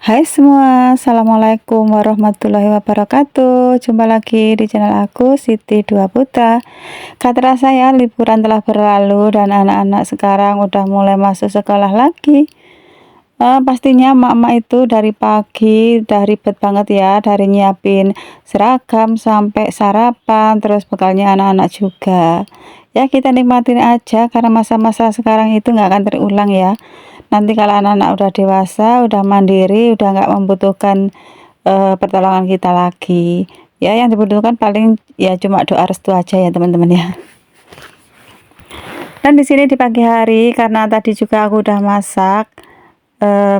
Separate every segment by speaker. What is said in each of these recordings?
Speaker 1: Hai semua, Assalamualaikum warahmatullahi wabarakatuh. Jumpa lagi di channel aku, Siti Dua Putra. Gak terasa ya, liburan telah berlalu dan anak-anak sekarang udah mulai masuk sekolah lagi. Pastinya emak-emak itu dari pagi udah ribet banget ya, dari nyiapin seragam sampai sarapan, terus bekalnya anak-anak juga. Ya kita nikmatin aja karena masa-masa sekarang itu nggak akan terulang ya. Nanti kalau anak-anak udah dewasa, udah mandiri, udah nggak membutuhkan pertolongan kita lagi. Ya yang dibutuhkan paling ya cuma doa restu aja ya teman-teman ya. Dan di sini di pagi hari karena tadi juga aku udah masak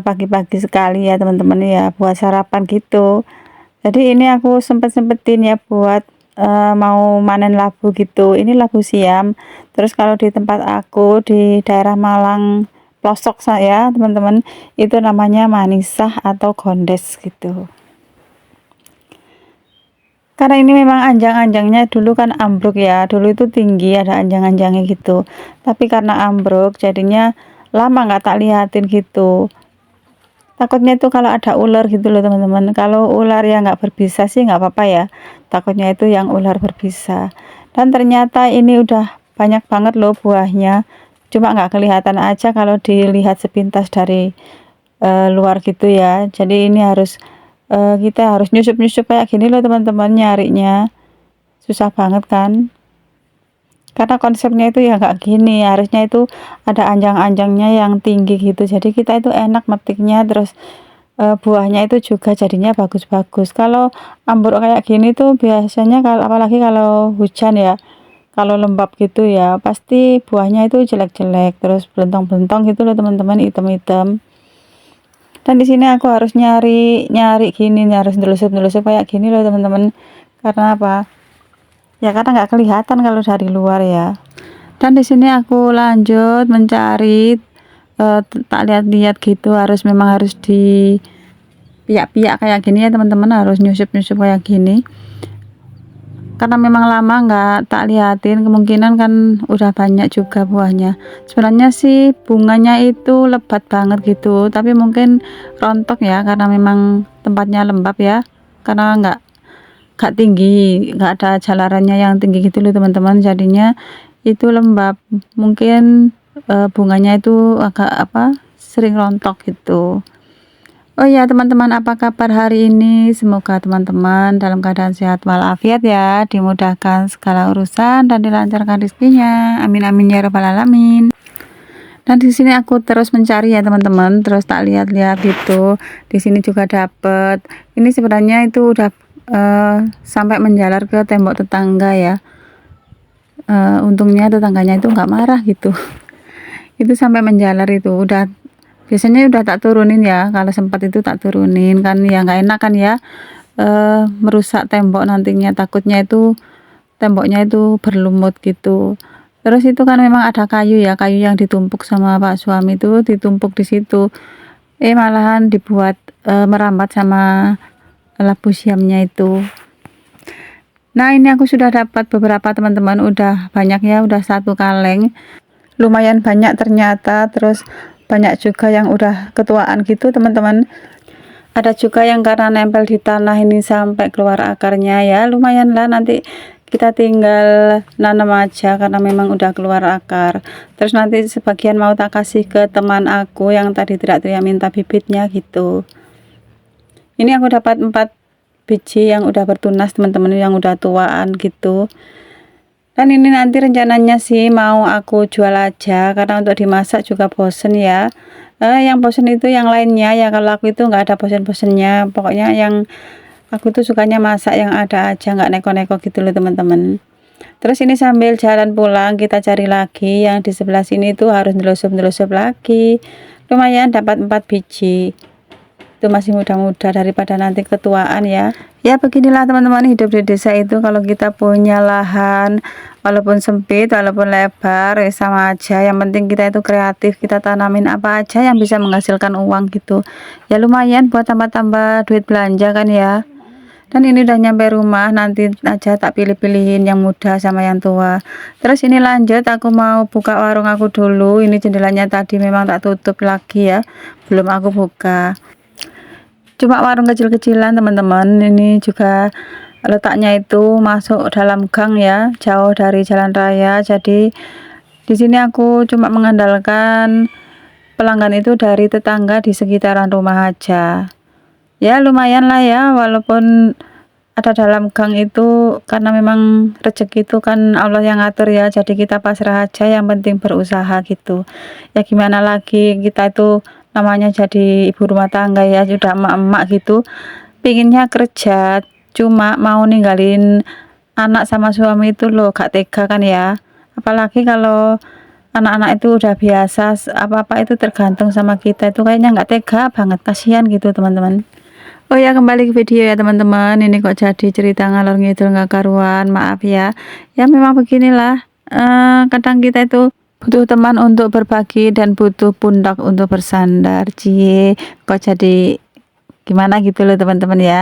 Speaker 1: pagi-pagi sekali ya teman-teman ya buat sarapan gitu. Jadi ini aku sempet-sempetin ya buat mau manen labu gitu. Ini labu siam. Terus kalau di tempat aku di daerah Malang pelosok saya teman-teman itu namanya manisah atau gondes gitu. Karena ini memang anjang-anjangnya dulu kan ambruk ya. Dulu itu tinggi ada anjang-anjangnya gitu. Tapi karena ambruk jadinya lama nggak tak liatin gitu. Takutnya itu kalau ada ular gitu loh teman-teman. Kalau ular yang nggak berbisa sih nggak apa-apa ya. Takutnya itu yang ular berbisa. Dan ternyata ini udah banyak banget loh buahnya. Cuma nggak kelihatan aja kalau dilihat sepintas dari luar gitu ya. Jadi ini harus kita harus nyusup-nyusup kayak gini loh teman-teman nyarinya. Susah banget kan? Karena konsepnya itu ya nggak gini, harusnya itu ada anjang-anjangnya yang tinggi gitu. Jadi kita itu enak metiknya, terus buahnya itu juga jadinya bagus-bagus. Kalau ambruk kayak gini tuh biasanya kalau apalagi kalau hujan ya, kalau lembab gitu ya, pasti buahnya itu jelek-jelek, terus belentong-belentong gitu loh teman-teman, hitam-hitam. Dan di sini aku harus nyari gini nih, harus nelusur-nelusur kayak gini loh teman-teman. Karena apa? Ya karena nggak kelihatan kalau dari luar ya. Dan di sini aku lanjut mencari tak lihat-lihat gitu, memang harus di piak-piak kayak gini ya teman-teman, harus nyusup-nyusup kayak gini. Karena memang lama nggak tak liatin, kemungkinan kan udah banyak juga buahnya. Sebenarnya sih bunganya itu lebat banget gitu, tapi mungkin rontok ya karena memang tempatnya lembab ya. Karena nggak tinggi, nggak ada jalarannya yang tinggi gitu loh teman-teman, jadinya itu lembab. Mungkin bunganya itu agak apa sering rontok gitu. Oh ya teman-teman, apa kabar hari ini? Semoga teman-teman dalam keadaan sehat walafiat ya, dimudahkan segala urusan dan dilancarkan rezekinya. Amin amin ya rabbal alamin. Dan di sini aku terus mencari ya teman-teman, terus tak lihat-lihat gitu. Di sini juga dapet. Ini sebenarnya itu udah sampai menjalar ke tembok tetangga ya. Untungnya tetangganya itu nggak marah gitu. Itu sampai menjalar itu udah, biasanya udah tak turunin ya, kalau sempat itu tak turunin kan ya nggak enak kan ya, merusak tembok nantinya, takutnya itu temboknya itu berlumut gitu. Terus itu kan memang ada kayu ya, kayu yang ditumpuk sama pak suami itu ditumpuk di situ, malahan dibuat merambat sama labu siamnya itu. Nah ini aku sudah dapat beberapa teman-teman, udah banyak ya, udah 1 kaleng, lumayan banyak ternyata. Terus banyak juga yang udah ketuaan gitu teman-teman, ada juga yang karena nempel di tanah ini sampai keluar akarnya ya, lumayan lah, nanti kita tinggal nanam aja karena memang udah keluar akar. Terus nanti sebagian mau tak kasih ke teman aku yang tadi tidak minta bibitnya gitu. Ini aku dapat 4 biji yang udah bertunas teman-teman, yang udah tuaan gitu. Dan ini nanti rencananya sih mau aku jual aja karena untuk dimasak juga bosen ya. Yang bosen itu yang lainnya ya, kalau aku itu nggak ada bosen-bosennya. Pokoknya yang aku tuh sukanya masak yang ada aja, nggak neko-neko gitu loh teman-teman. Terus ini sambil jalan pulang kita cari lagi yang di sebelah sini tuh, harus nelusup-nelusup lagi. Lumayan dapat 4 biji. Itu masih muda-muda daripada nanti ketuaan ya. Ya beginilah teman-teman, hidup di desa itu kalau kita punya lahan walaupun sempit walaupun lebar ya sama aja, yang penting kita itu kreatif, kita tanamin apa aja yang bisa menghasilkan uang gitu ya, lumayan buat tambah-tambah duit belanja kan ya. Dan ini udah nyampe rumah, nanti aja tak pilih-pilihin yang muda sama yang tua. Terus ini lanjut aku mau buka warung aku dulu. Ini jendelanya tadi memang tak tutup lagi ya, belum aku buka. cuma warung kecil-kecilan teman-teman. Ini juga letaknya itu masuk dalam gang ya, jauh dari jalan raya. Jadi di sini aku cuma mengandalkan pelanggan itu dari tetangga di sekitaran rumah aja. Ya lumayan lah ya, walaupun ada dalam gang itu, karena memang rezeki itu kan Allah yang ngatur ya, jadi kita pasrah aja, yang penting berusaha gitu. Ya gimana lagi, kita itu namanya jadi ibu rumah tangga ya, sudah emak-emak gitu, pinginnya kerja, cuma mau ninggalin anak sama suami itu loh gak tega kan ya. Apalagi kalau anak-anak itu udah biasa apa-apa itu tergantung sama kita, itu kayaknya nggak tega banget, kasihan gitu teman-teman. Oh ya, kembali ke video ya teman-teman. Ini kok jadi cerita ngalor ngidul nggak karuan, maaf ya. Ya memang beginilah, kadang kita itu butuh teman untuk berbagi dan butuh pundak untuk bersandar. Cie, kok jadi gimana gitu loh teman-teman ya.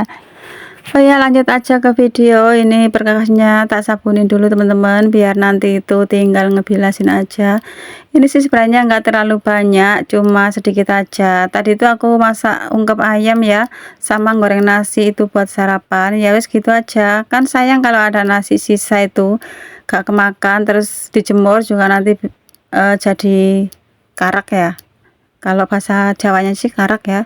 Speaker 1: Oh ya, lanjut aja ke video. Ini perkakasnya tak sabunin dulu teman-teman, biar nanti itu tinggal ngebilasin aja. Ini sih sebenarnya nggak terlalu banyak, cuma sedikit aja. Tadi itu aku masak ungkep ayam ya, sama goreng nasi itu buat sarapan. Ya wes gitu aja, kan sayang kalau ada nasi sisa itu gak kemakan, terus dijemur juga nanti jadi karak ya. Kalau bahasa Jawanya sih karak ya.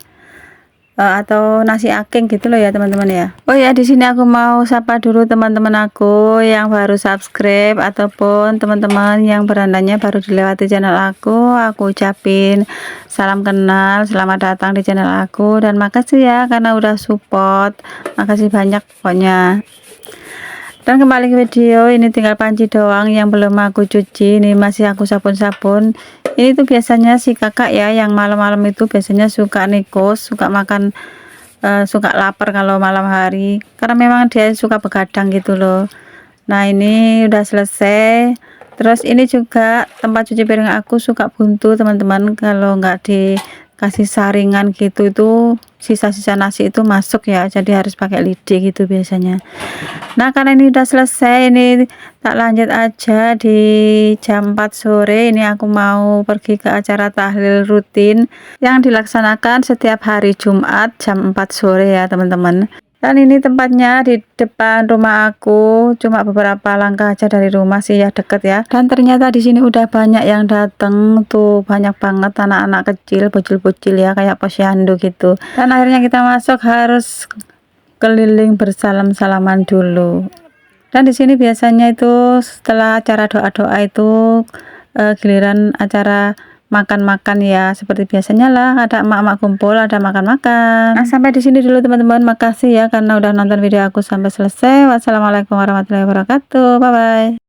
Speaker 1: Atau nasi aking gitu loh ya teman-teman ya. Oh ya, di sini aku mau sapa dulu teman-teman aku yang baru subscribe ataupun teman-teman yang berandanya baru dilewati channel aku. Aku ucapin salam kenal, selamat datang di channel aku, dan makasih ya karena udah support. Makasih banyak pokoknya. Dan kembali ke video, ini tinggal panci doang yang belum aku cuci, ini masih aku sabun-sabun. Ini tuh biasanya si kakak ya, yang malam-malam itu biasanya suka nikos, suka makan, suka lapar kalau malam hari, karena memang dia suka begadang gitu loh. Nah ini udah selesai. Terus ini juga tempat cuci piring aku suka buntu teman-teman, kalau nggak dikasih saringan gitu itu sisa-sisa nasi itu masuk ya, jadi harus pakai lidi gitu biasanya. Nah karena ini udah selesai, ini tak lanjut aja di jam 4 sore. Ini aku mau pergi ke acara tahlil rutin yang dilaksanakan setiap hari Jumat jam 4 sore ya teman-teman. Dan ini tempatnya di depan rumah aku, cuma beberapa langkah aja dari rumah sih ya, deket ya. Dan ternyata di sini udah banyak yang dateng tuh, banyak banget anak-anak kecil, bocil-bocil ya, kayak posyandu gitu. Dan akhirnya kita masuk harus keliling bersalam-salaman dulu. Dan di sini biasanya itu setelah acara doa-doa itu giliran acara makan-makan ya, seperti biasanya lah, ada emak-emak kumpul, ada makan-makan. Nah sampai di sini dulu teman-teman, makasih ya karena udah nonton video aku sampai selesai. Wassalamualaikum warahmatullahi wabarakatuh, bye bye.